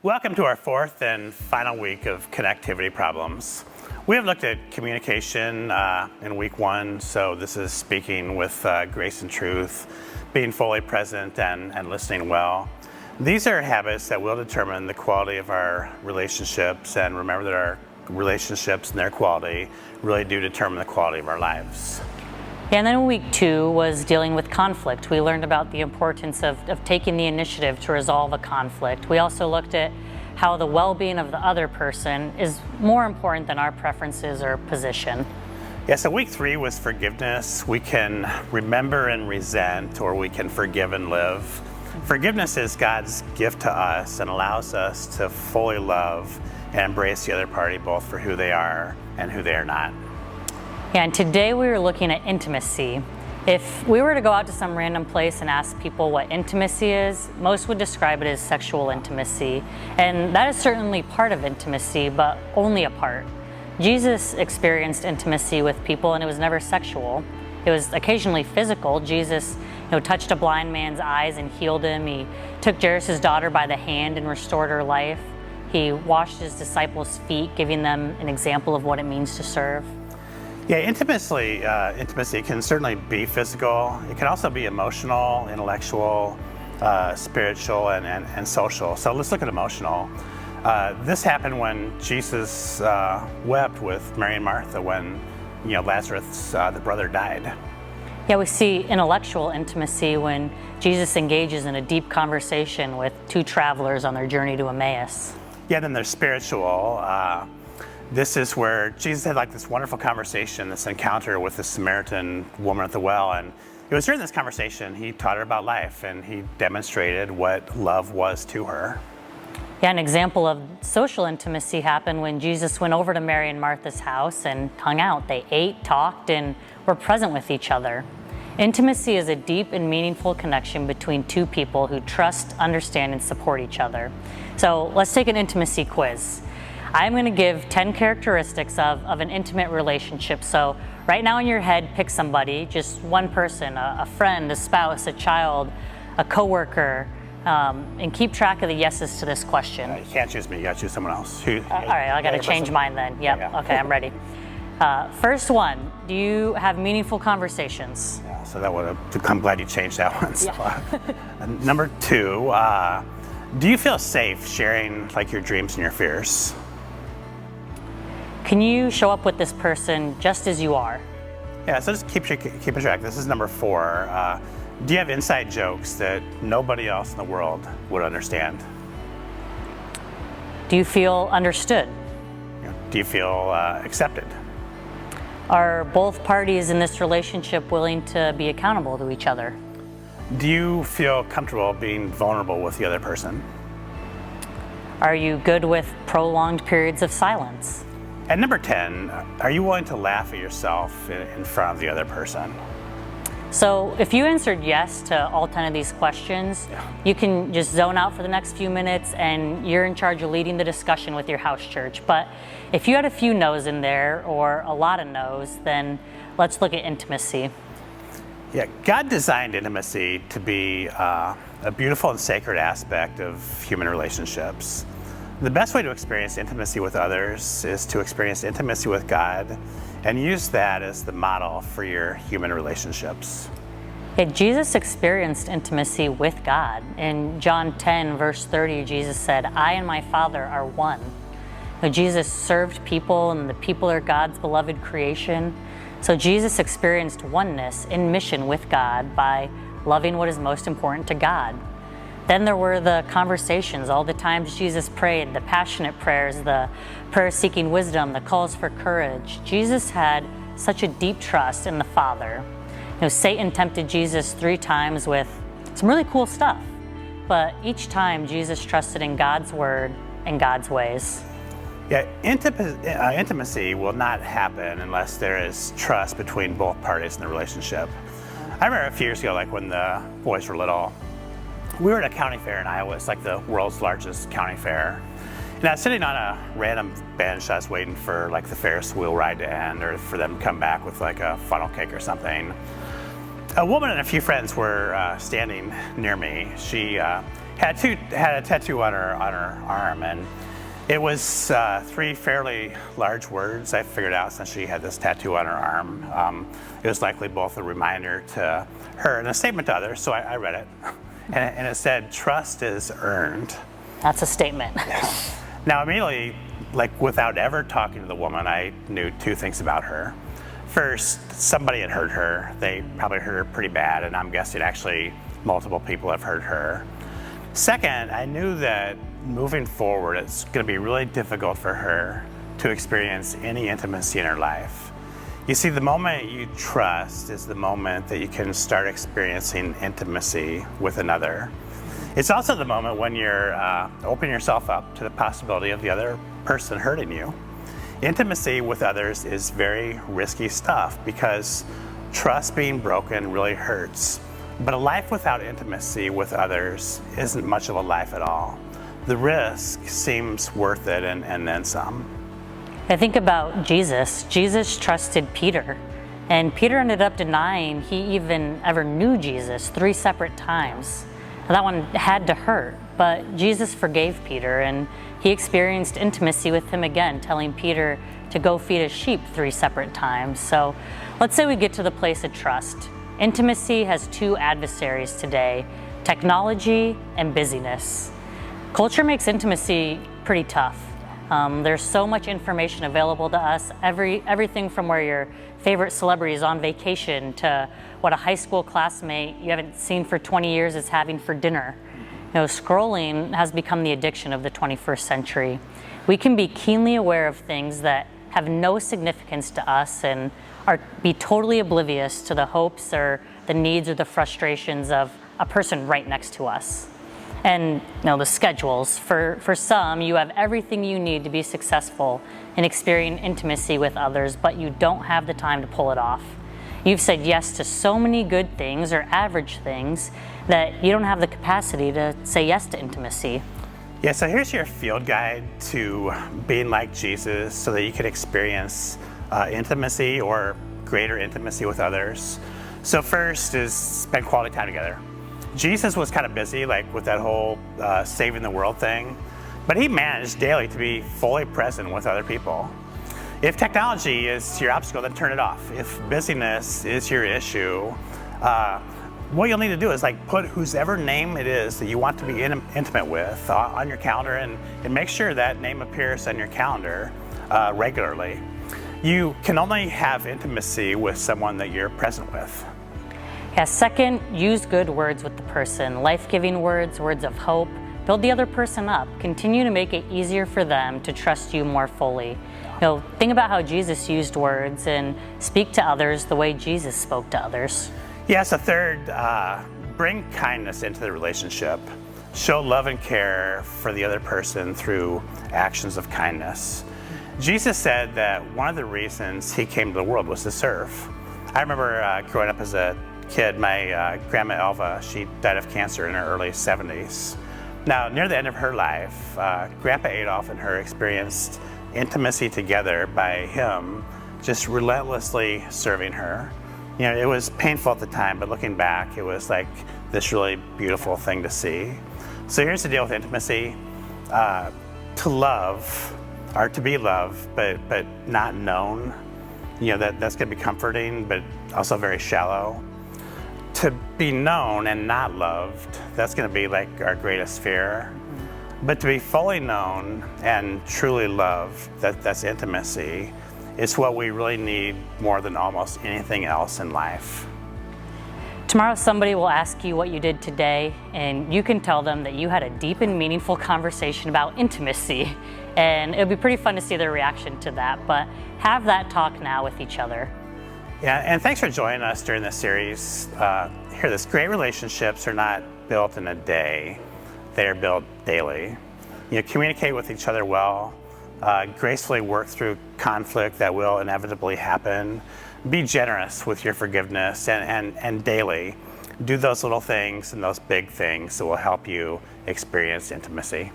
Welcome to our fourth and final week of connectivity problems. We have looked at communication in week one, so this is speaking with grace and truth, being fully present and listening well. These are habits that will determine the quality of our relationships, and remember that our relationships and their quality really do determine the quality of our lives. And then week two was dealing with conflict. We learned about the importance of taking the initiative to resolve a conflict. We also looked at how the well-being of the other person is more important than our preferences or position. Yeah, so week three was forgiveness. We can remember and resent, or we can forgive and live. Forgiveness is God's gift to us and allows us to fully love and embrace the other party both for who they are and who they are not. Yeah, and today we were looking at intimacy. If we were to go out to some random place and ask people what intimacy is, most would describe it as sexual intimacy. And that is certainly part of intimacy, but only a part. Jesus experienced intimacy with people and it was never sexual. It was occasionally physical. Jesus touched a blind man's eyes and healed him. He took Jairus' daughter by the hand and restored her life. He washed his disciples' feet, giving them an example of what it means to serve. Yeah, intimacy can certainly be physical. It can also be emotional, intellectual, spiritual, and social. So let's look at emotional. This happened when Jesus wept with Mary and Martha when Lazarus, the brother, died. Yeah, we see intellectual intimacy when Jesus engages in a deep conversation with two travelers on their journey to Emmaus. Yeah, then there's spiritual. This is where Jesus had this wonderful conversation, this encounter with the Samaritan woman at the well. And it was during this conversation he taught her about life and he demonstrated what love was to her. Yeah, an example of social intimacy happened when Jesus went over to Mary and Martha's house and hung out. They ate, talked, and were present with each other. Intimacy is a deep and meaningful connection between two people who trust, understand, and support each other. So let's take an intimacy quiz. I'm going to give 10 characteristics of an intimate relationship. So right now in your head, pick somebody, just one person, a friend, a spouse, a child, a coworker, and keep track of the yeses to this question. You can't choose me, you got to choose someone else. All right, I got to change mine then. Yep, yeah. Okay, I'm ready. First one, do you have meaningful conversations? Yeah, so I'm glad you changed that one. So, yeah. Number two, do you feel safe sharing your dreams and your fears? Can you show up with this person just as you are? Yeah, so just keep track. This is number four. Do you have inside jokes that nobody else in the world would understand? Do you feel understood? Do you feel accepted? Are both parties in this relationship willing to be accountable to each other? Do you feel comfortable being vulnerable with the other person? Are you good with prolonged periods of silence? And number 10, are you willing to laugh at yourself in front of the other person? So if you answered yes to all 10 of these questions, you can just zone out for the next few minutes and you're in charge of leading the discussion with your house church. But if you had a few no's in there or a lot of no's, then let's look at intimacy. Yeah, God designed intimacy to be a beautiful and sacred aspect of human relationships. The best way to experience intimacy with others is to experience intimacy with God and use that as the model for your human relationships. Yeah, Jesus experienced intimacy with God. In John 10, verse 30, Jesus said, "I and my Father are one." Now, Jesus served people and the people are God's beloved creation. So Jesus experienced oneness in mission with God by loving what is most important to God. Then there were the conversations, all the times Jesus prayed, the passionate prayers, the prayers seeking wisdom, the calls for courage. Jesus had such a deep trust in the Father. Satan tempted Jesus 3 times with some really cool stuff, but each time Jesus trusted in God's word and God's ways. Yeah, intimacy will not happen unless there is trust between both parties in the relationship. I remember a few years ago, when the boys were little, we were at a county fair in Iowa. It's the world's largest county fair. And I was sitting on a random bench. I was waiting for the Ferris wheel ride to end or for them to come back with a funnel cake or something. A woman and a few friends were standing near me. She had had a tattoo on her arm, and it was 3 fairly large words. I figured out since she had this tattoo on her arm. It was likely both a reminder to her and a statement to others, so I read it. And it said, "Trust is earned." That's a statement. Now immediately, like without ever talking to the woman, I knew 2 things about her. First, somebody had hurt her. They probably hurt her pretty bad, and I'm guessing actually multiple people have hurt her. Second, I knew that moving forward, it's going to be really difficult for her to experience any intimacy in her life. You see, the moment you trust is the moment that you can start experiencing intimacy with another. It's also the moment when you're opening yourself up to the possibility of the other person hurting you. Intimacy with others is very risky stuff because trust being broken really hurts. But a life without intimacy with others isn't much of a life at all. The risk seems worth it and then some. I think about Jesus. Jesus trusted Peter, and Peter ended up denying he even ever knew Jesus 3 separate times. Now, that one had to hurt, but Jesus forgave Peter, and he experienced intimacy with him again, telling Peter to go feed his sheep 3 separate times. So let's say we get to the place of trust. Intimacy has 2 adversaries today: technology and busyness. Culture makes intimacy pretty tough. There's so much information available to us, everything from where your favorite celebrity is on vacation to what a high school classmate you haven't seen for 20 years is having for dinner. Scrolling has become the addiction of the 21st century. We can be keenly aware of things that have no significance to us and be totally oblivious to the hopes or the needs or the frustrations of a person right next to us. And the schedules. For some, you have everything you need to be successful in experiencing intimacy with others, but you don't have the time to pull it off. You've said yes to so many good things or average things that you don't have the capacity to say yes to intimacy. Yeah, so here's your field guide to being like Jesus so that you can experience intimacy or greater intimacy with others. So first is spend quality time together. Jesus was kind of busy, like with that whole saving the world thing, but he managed daily to be fully present with other people. If technology is your obstacle, then turn it off. If busyness is your issue, what you'll need to do is put whosever name it is that you want to be intimate with on your calendar and make sure that name appears on your calendar regularly. You can only have intimacy with someone that you're present with. Yeah, second, use good words with the person. Life-giving words, words of hope. Build the other person up. Continue to make it easier for them to trust you more fully. Think about how Jesus used words and speak to others the way Jesus spoke to others. Yes, a third, bring kindness into the relationship. Show love and care for the other person through actions of kindness. Jesus said that one of the reasons he came to the world was to serve. I remember growing up as a kid, my grandma Elva, she died of cancer in her early 70s. Now, near the end of her life, Grandpa Adolf and her experienced intimacy together by him just relentlessly serving her. It was painful at the time, but looking back, it was like this really beautiful thing to see. So here's the deal with intimacy. To love, or to be loved, but not known, that's gonna be comforting, but also very shallow. To be known and not loved, that's going to be like our greatest fear. But to be fully known and truly loved, that's intimacy. It's what we really need more than almost anything else in life. Tomorrow somebody will ask you what you did today, and you can tell them that you had a deep and meaningful conversation about intimacy. And it'll be pretty fun to see their reaction to that, but have that talk now with each other. Yeah, and thanks for joining us during this series. Hear this, great relationships are not built in a day, they are built daily. Communicate with each other well, gracefully work through conflict that will inevitably happen. Be generous with your forgiveness and daily do those little things and those big things that will help you experience intimacy.